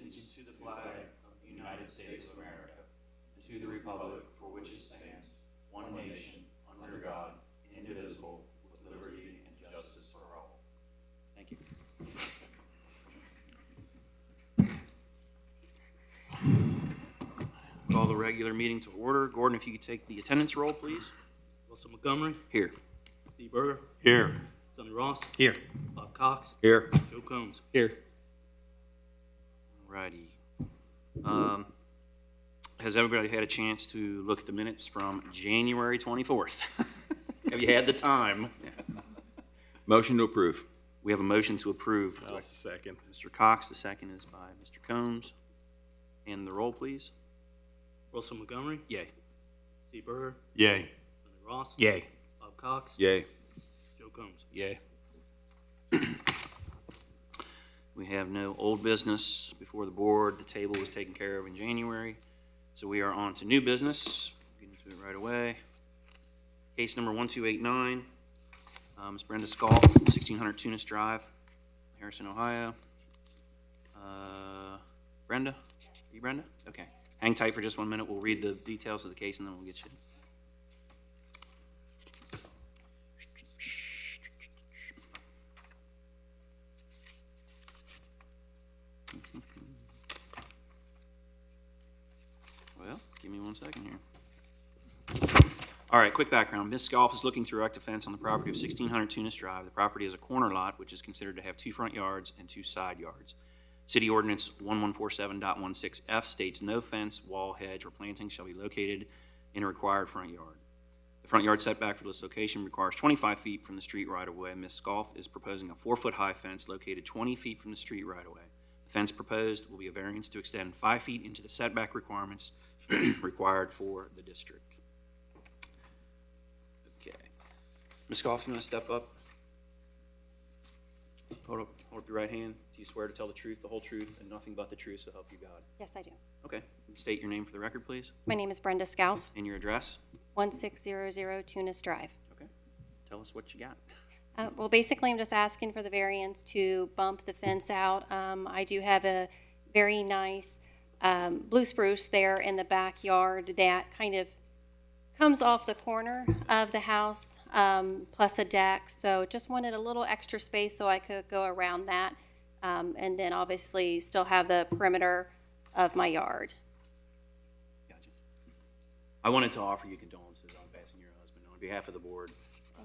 allegiance to the flag of the United States of America and to the republic for which it stands, one nation, under God, indivisible, with liberty and justice for all. Thank you. Call the regular meeting to order. Gordon, if you could take the attendance roll, please. Wilson Montgomery. Here. Steve Berger. Here. Sonny Ross. Here. Bob Cox. Here. Joe Combs. Here. Alrighty. Has everybody had a chance to look at the minutes from January 24th? Have you had the time? Motion to approve. We have a motion to approve. Second. Mr. Cox, the second is by Mr. Combs. And the roll, please. Wilson Montgomery. Yay. Steve Berger. Yay. Sonny Ross. Yay. Bob Cox. Yay. Joe Combs. Yay. We have no old business before the board. The table was taken care of in January. So we are on to new business. Get into it right away. Case number 1289. Ms. Brenda Scoff, 1600 Tunis Drive, Harrison, Ohio. Brenda? Are you Brenda? Okay. Hang tight for just 1 minute. We'll read the details of the case and then we'll get you. Well, give me 1 second here. All right, quick background. Ms. Scoff is looking to erect a fence on the property of 1600 Tunis Drive. The property is a corner lot, which is considered to have 2 front yards and 2 side yards. City Ordinance 1147.16F states no fence, wall, hedge, or planting shall be located in a required front yard. The front yard setback for this location requires 25 feet from the street right-of-way. Ms. Scoff is proposing a 4-foot-high fence located 20 feet from the street right-of-way. The fence proposed will be a variance to extend 5 feet into the setback requirements required for the district. Okay. Ms. Scoff, you want to step up? Hold up your right hand. Do you swear to tell the truth, the whole truth, and nothing but the truth, so help you God? Yes, I do. Okay. You can state your name for the record, please, My name is Brenda Scalf, and your address. 1600 Tunis Drive. Okay. Tell us what you got. Well, basically, I'm just asking for the variance to bump the fence out. I do have a very nice blue spruce there in the backyard that kind of comes off the corner of the house, plus a deck. So just wanted a little extra space so I could go around that, and then obviously still have the perimeter of my yard. Gotcha. I wanted to offer you condolences on passing your husband. On behalf of the board,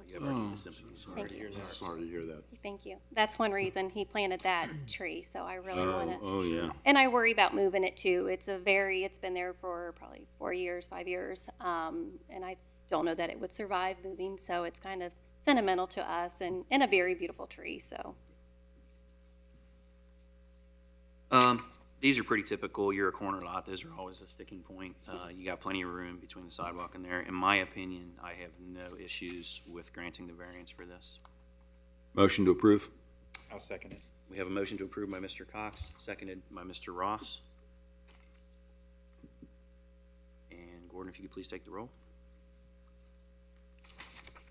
you have our deepest sympathy. Thank you. Sorry to hear that. Thank you. That's one reason he planted that tree, so I really want to. Oh, yeah. And I worry about moving it too. It's been there for probably 4 years, 5 years, and I don't know that it would survive moving, so it's kind of sentimental to us and a very beautiful tree, so. These are pretty typical. You're a corner lot. Those are always a sticking point. You got plenty of room between the sidewalk and there. In my opinion, I have no issues with granting the variance for this. Motion to approve. I'll second it. We have a motion to approve by Mr. Cox, seconded by Mr. Ross. And Gordon, if you could please take the roll.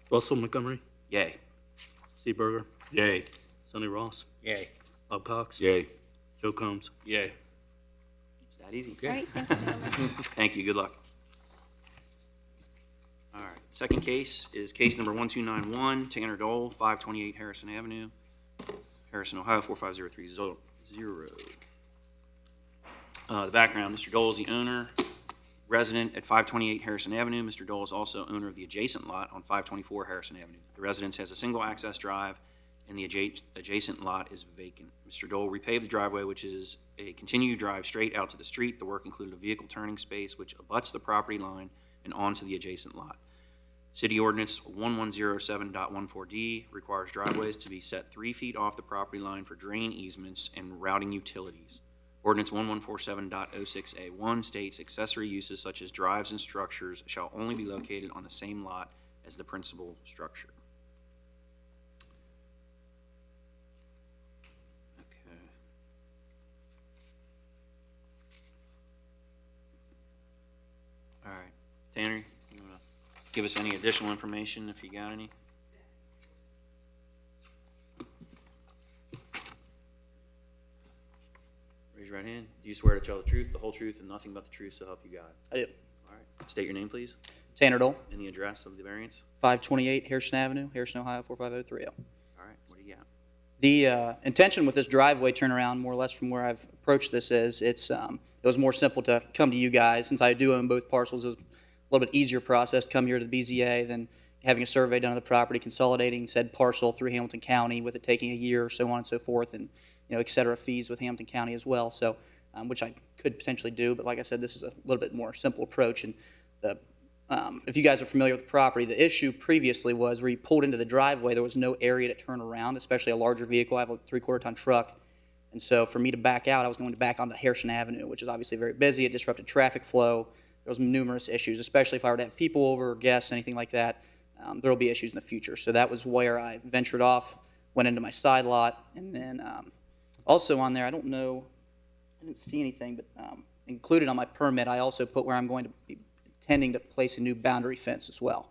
Wilson Montgomery. Yay. Steve Berger. Yay. Sonny Ross. Yay. Bob Cox. Yay. Joe Combs. Yay. It's that easy. All right, thank you, gentlemen. Thank you. Good luck. All right. Second case is case number 1291, Tanner Dole, 528 Harrison Avenue, Harrison, Ohio, 45030. The background, Mr. Dole is the owner, resident at 528 Harrison Avenue. Mr. Dole is also owner of the adjacent lot on 524 Harrison Avenue. The residence has a single access drive, and the adjacent lot is vacant. Mr. Dole repaved the driveway, which is a continued drive straight out to the street. The work included a vehicle turning space, which abuts the property line and onto the adjacent lot. City Ordinance 1107.14D requires driveways to be set 3 feet off the property line for drain easements and routing utilities. Ordinance 1147.06A1 states accessory uses such as drives and structures shall only be located on the same lot as the principal structure. All right, Tanner, you want to give us any additional information if you got any? Raise your right right hand. Do you swear to tell the truth, the whole truth, and nothing but the truth, so help you God? I do. All right. State your name, please, Tanner Dole, and the address of the variance. 528 Harrison Avenue, Harrison, Ohio, 45030. All right, what do you got? The intention with this driveway turnaround, more or less from where I've approached this, is it was more simple to come to you guys. Since I do own both parcels, it was a little bit easier process to come here to the BZA than having a survey done of the property, consolidating said parcel through Hamilton County, with it taking a year, so on and so forth, and et cetera, fees with Hamilton County as well. So, which I could potentially do, but like I said, this is a little bit more simple approach. And the if you guys are familiar with the property, the issue previously was where you pulled into the driveway, there was no area to turn around, especially a larger vehicle. I have a 3/4-ton truck. And so for me to back out, I was going to back onto Harrison Avenue, which is obviously very busy. It disrupted traffic flow. There was numerous issues, especially if I were to have people over or guests, anything like that. There will be issues in the future. So that was where I ventured off, went into my side lot. And then also on there, I don't know, I didn't see anything, but included on my permit, I also put where I'm going to be intending to place a new boundary fence as well.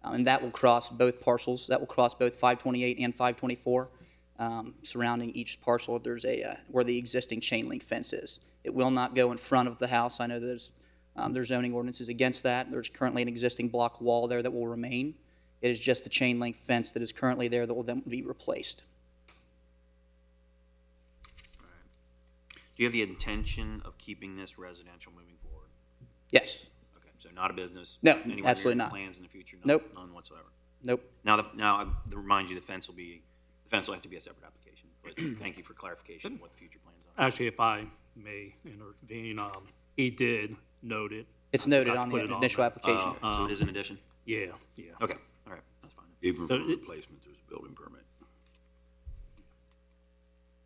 And that will cross both parcels. That will cross both 528 and 524. Surrounding each parcel, there's where the existing chain link fence is. It will not go in front of the house. I know there's zoning ordinances against that. There's currently an existing block wall there that will remain. It is just the chain link fence that is currently there that will then be replaced. Do you have the intention of keeping this residential moving forward? Yes. Okay, so not a business? No, anywhere near absolutely your not. Plans in the future? Nope. None whatsoever? Nope. Now, I remind you, the fence will have to be a separate application, but thank you for clarification of what the future plans are. Actually, if I may intervene, he did note it. It's I noted forgot on to put the it initial there. application. So it is an addition? Yeah. Okay, all right, that's fine. Even So for it- replacement, there's a building permit.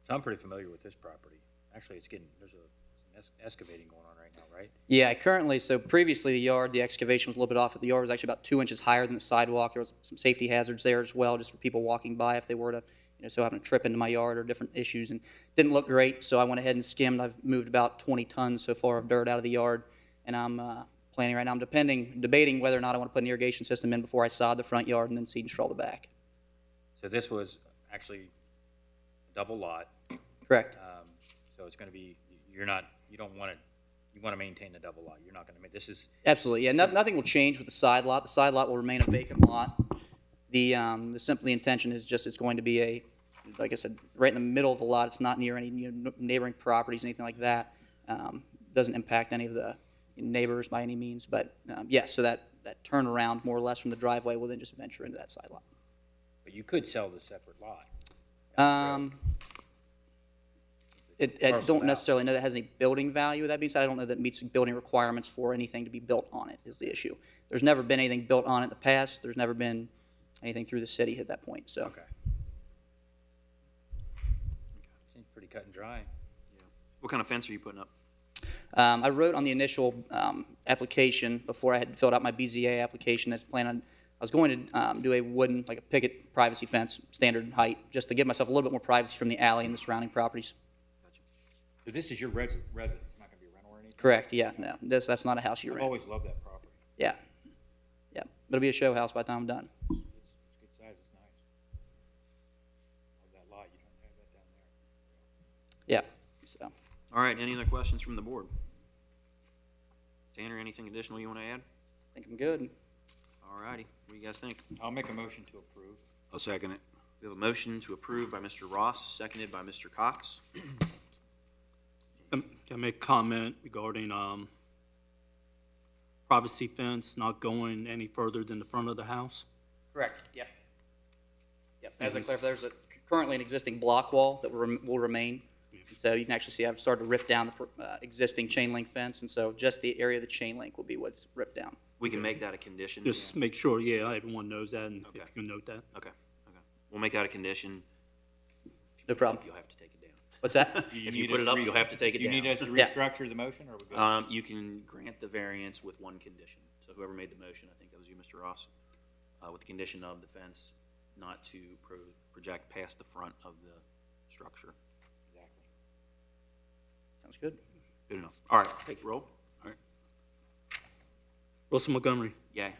So I'm pretty familiar with this property. Actually, there's some excavating going on right now, right? Yeah, currently, so previously the excavation was a little bit off. The yard was actually about 2 inches higher than the sidewalk. There was some safety hazards there as well, just for people walking by if they were to, so happen to trip into my yard or different issues. And didn't look great, so I went ahead and skimmed. I've moved about 20 tons so far of dirt out of the yard. And I'm planning right now, I'm debating whether or not I want to put an irrigation system in before I sod the front yard and then seed and straw the back. So this was actually a double lot. Correct. So it's going to be, you want to maintain the double lot. You're not going to make, this is, Absolutely, yeah. Nothing will change with the side lot. The side lot will remain a vacant lot. The intention is just it's going to be like I said, right in the middle of the lot. It's not near any neighboring properties, anything like that. Doesn't impact any of the neighbors by any means. But yes, so that turnaround more or less from the driveway will then just venture into that side lot. but you could sell the separate lot. I Parcel don't out. necessarily know that has any building value. That being said, I don't know that it meets building requirements for anything to be built on it is the issue. There's never been anything built on it in the past. There's never been anything through the city at that point. So Okay. Seems pretty cut and dry. What kind of fence are you putting up? I wrote on the initial application before I had filled out my BZA application that's I was going to do a wooden, like a picket privacy fence, standard height, just to give myself a little bit more privacy from the alley and the surrounding properties. So this is your residence, it's not going to be a rental or anything? Correct, yeah, no, that's not a house you I've rent. always loved that property. Yeah, yeah, but it'll be a show house by the time I'm done. It's good size, it's nice. Love that lot, you don't have that down there. Yeah, so. All right, any other questions from the board? Tanner, anything additional you want to add? I think I'm good. All righty, what do you guys think? I'll make a motion to approve. I'll second it. We have a motion to approve by Mr. Ross, seconded by Mr. Cox. Can I make a comment regarding privacy fence not going any further than the front of the house? Correct, yep. Yep, as I clarified, there's currently an existing block wall that will remain. So you can actually see I've started to rip down the existing chain link fence, and so just the area of the chain link will be what's ripped down. We can make that a condition. Just make sure, everyone knows that, and Okay. if you can note that. Okay. We'll make that a condition. No problem. You'll have to take it down. What's that? If you put it up, you'll have to take it You need down. us to Yeah. restructure the motion, or are we good? You can grant the variance with one condition. So whoever made the motion, I think that was you, Mr. Ross, with the condition of the fence not to project past the front of the structure. Exactly. Sounds good. Good enough. All right, take the roll. Wilson Montgomery, Yay.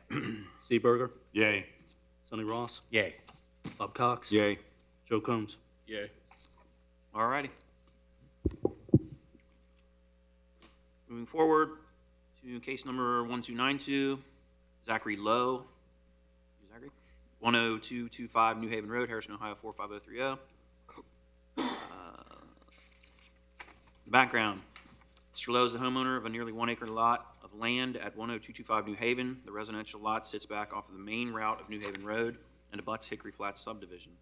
Seaberger, Yay. Sonny Ross, Yay. Bob Cox, Yay. Joe Combs. Yay. All righty. Moving forward to case number 1292, Zachary Lowe. Zachary? 10225 New Haven Road, Harrison, Ohio 45030. The background. Mr. Lowe is the homeowner of a nearly 1 acre lot of land at 10225 New Haven. The residential lot sits back off of the main route of New Haven Road and abuts Hickory Flats subdivision.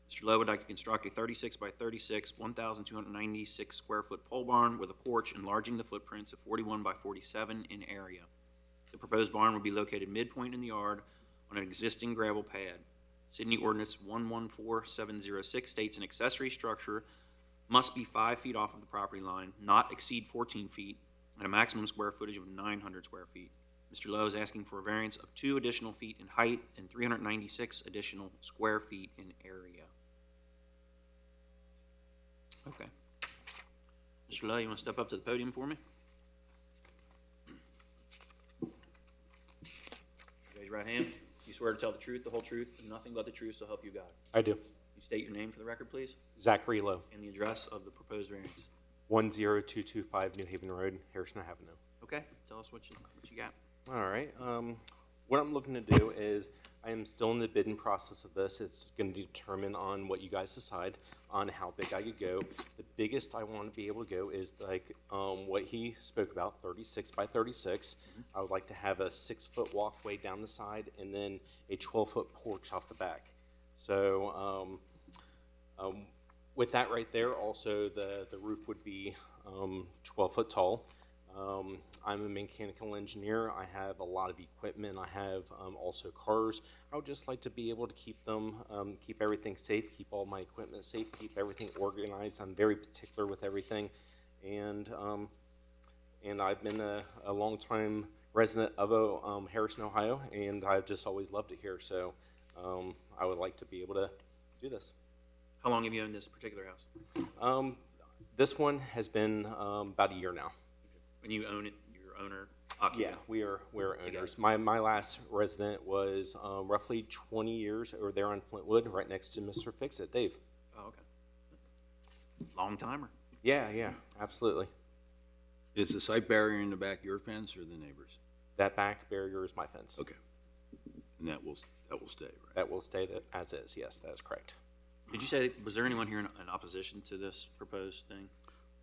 Mr. Lowe would like to construct a 36 by 36, 1,296 square foot pole barn with a porch enlarging the footprint to 41 by 47 in area. The proposed barn will be located midpoint in the yard on an existing gravel pad. Sydney Ordinance 114706 states an accessory structure must be 5 feet off of the property line, not exceed 14 feet, and a maximum square footage of 900 square feet. Mr. Lowe is asking for a variance of 2 additional feet in height and 396 additional square feet in area. Okay. Mr. Lowe, you want to step up to the podium for me? Raise your right hand. You swear to tell the truth, the whole truth, and nothing but the truth, so help you God. I do. You state your name for the record, please, Zachary Lowe, and the address of the proposed variance. 10225 New Haven Road, Harrison Avenue. Okay, tell us what you got. All right. What I'm looking to do is I am still in the bidding process of this. It's going to determine on what you guys decide on how big I could go. The biggest I want to be able to go is like what he spoke about, 36 by 36. I would like to have a 6-foot walkway down the side and then a 12-foot porch off the back. So with that right there, also the roof would be 12 foot tall. I'm a mechanical engineer. I have a lot of equipment. I have also cars. I would just like to be able to keep them, keep everything safe, keep all my equipment safe, keep everything organized. I'm very particular with everything. And I've been a long time resident of Harrison, Ohio, and I've just always loved it here. So I would like to be able to do this. How long have you owned this particular house? This one has been about a year now. When you own it, your owner occupant? Yeah, we're owners. My last resident was roughly 20 years over there on Flintwood, right next to Mr. Fix-It, Dave. Oh, okay. Long timer. Yeah, absolutely. Is the site barrier in the back your fence or the neighbor's? That back barrier is my fence. Okay. And that will stay, right? That will stay as is, yes, that is correct. Did you say, was there anyone here in opposition to this proposed thing?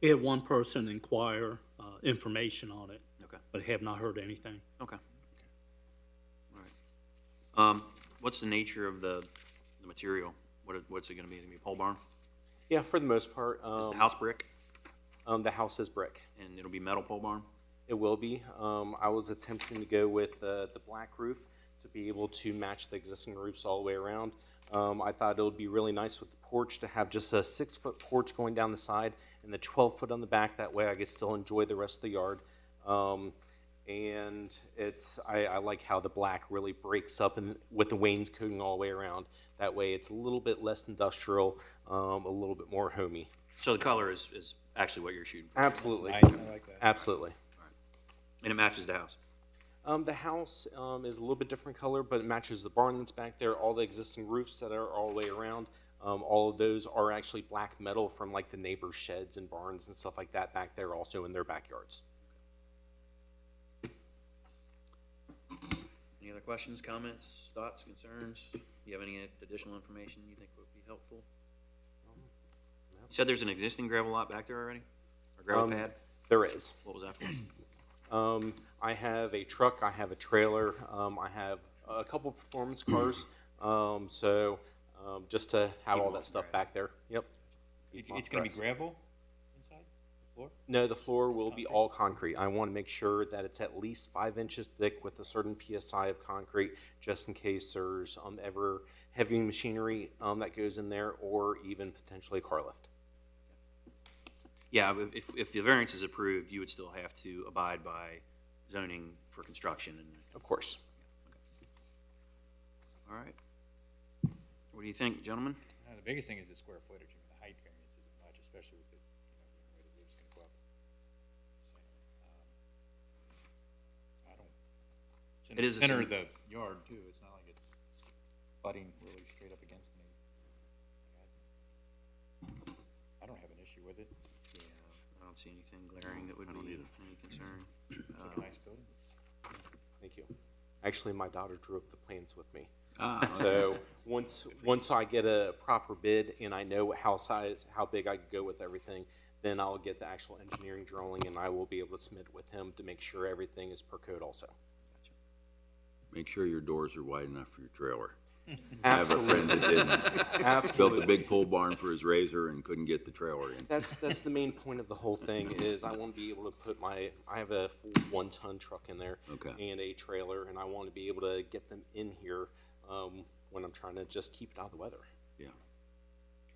We had one person inquire information on it, Okay. but have not heard anything. Okay. All right. What's the nature of the material? What's it going to be? Is it going to be a pole barn? Yeah, for the most part. Is the house brick? The house is brick. And it'll be metal pole barn? It will be. I was attempting to go with the black roof to be able to match the existing roofs all the way around. I thought it would be really nice with the porch to have just a 6-foot porch going down the side and the 12-foot on the back. That way I could still enjoy the rest of the yard. And I like how the black really breaks up and with the Wayne's coating all the way around. That way it's a little bit less industrial, a little bit more homey. So the color is actually what you're shooting for? Absolutely. Nice, I like that. Absolutely. And it matches the house? The house is a little bit different color, but it matches the barn that's back there, all the existing roofs that are all the way around. All of those are actually black metal from like the neighbors' sheds and barns and stuff like that back there also in their backyards. Any other questions, comments, thoughts, concerns? Do you have any additional information you think would be helpful? You said there's an existing gravel lot back there already? Or gravel pad? There is. What was that for? I have a truck, I have a trailer, I have a couple performance cars, just to have all that stuff back there. Yep. It's gonna be gravel inside the floor? No, the floor will be all concrete. I want to make sure that it's at least 5 inches thick with a certain PSI of concrete, just in case there's ever heavy machinery that goes in there, or even potentially a car lift. Yeah, if the variance is approved, you would still have to abide by zoning for construction. And Of course. all right. What do you think, gentlemen? The biggest thing is the square footage. I mean, the height variance isn't much, especially with the, the way the roof's gonna go up. So, I don't, it's in It the is a center of sign- the yard too. It's not like it's butting really straight up against me. I don't have an issue with it. Yeah, I don't see anything glaring that would be any concern. It's a nice building. Thank you. Actually, my daughter drew up the plans with me. Ah, So once I get a proper bid and I know how big I could go with everything, then I'll get the actual engineering drawing and I will be able to submit with him to make sure everything is per code also. make sure your doors are wide enough for your trailer. I have a friend that didn't. Built Absolutely. a big pole barn for his razor and couldn't get the trailer in. That's the main point of the whole thing is I want to be able to put I have a full 1-ton truck in there Okay. and a trailer, and I want to be able to get them in here when I'm trying to just keep it out of the weather. Yeah.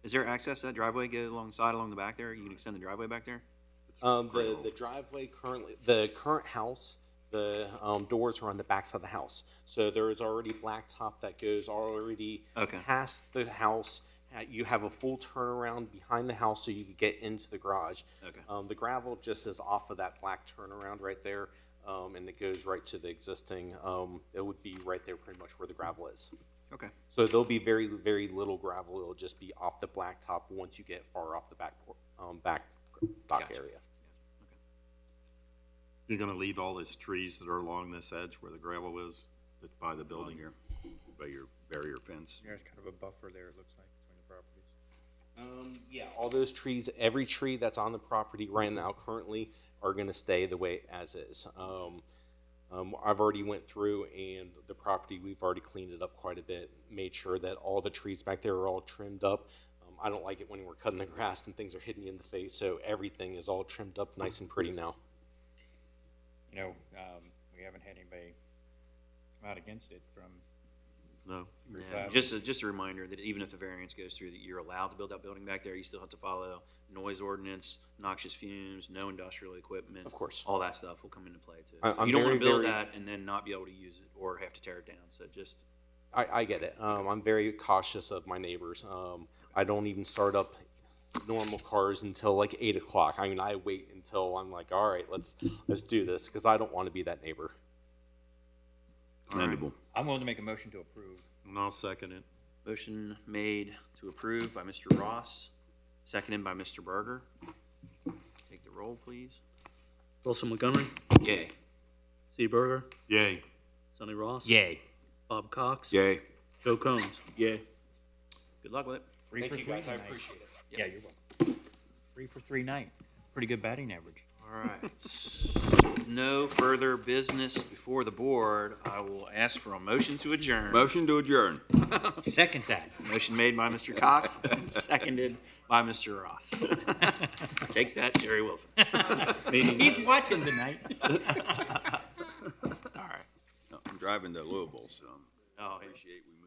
Is there access to that driveway go along the back there? You can extend the driveway back there? The driveway the current house, the doors are on the back side of the house. So there is already blacktop that goes already Okay. past the house. You have a full turnaround behind the house so you can get into the garage. Okay. The gravel just is off of that black turnaround right there, and it goes right to the existing. It would be right there pretty much where the gravel is. Okay. So there'll be very, very little gravel. It'll just be off the blacktop once you get far off the back dock Gotcha. area. You're gonna leave all these trees that are along this edge where the gravel is, that's by the building here? By your barrier fence. There's kind of a buffer there, it looks like, between the properties. Yeah, all those trees, every tree that's on the property right now currently are gonna stay the way as is. I've already went through and the property, we've already cleaned it up quite a bit, made sure that all the trees back there are all trimmed up. I don't like it when we're cutting the grass and things are hitting you in the face, so everything is all trimmed up nice and pretty now. You know, we haven't had anybody come out against it from No? your Yeah, class. just a reminder that even if the variance goes through, that you're allowed to build that building back there, you still have to follow noise ordinance, noxious fumes, no industrial equipment. Of course. All that stuff will come into play too. I- So I'm you don't want to very, build very- that and then not be able to use it or have to tear it down. So just, I get it. I'm very cautious of my neighbors. I don't even start up normal cars until like 8 o'clock. I mean, I wait until I'm like, all right, let's do this because I don't want to be that neighbor. Commendable. I'm willing to make a motion to approve. And I'll second it. motion made to approve by Mr. Ross, seconded by Mr. Berger. Take the roll, please. Wilson Montgomery, Yay. C. Berger, Yay. Sonny Ross. Yay. Bob Cox. Yay. Joe Combs. Yay. Good luck with it. 3 Thank for you, 3 guys. I tonight. appreciate it. Yeah, you're welcome. 3 for 3 night. Pretty good batting average. All right. With no further business before the board, I will ask for a motion to adjourn. Motion to adjourn. Second that. Motion made by Mr. Cox, seconded by Mr. Ross. Take that, Jerry Wilson. He's watching tonight. All right. I'm driving to Louisville, so Oh, appreciate we moved.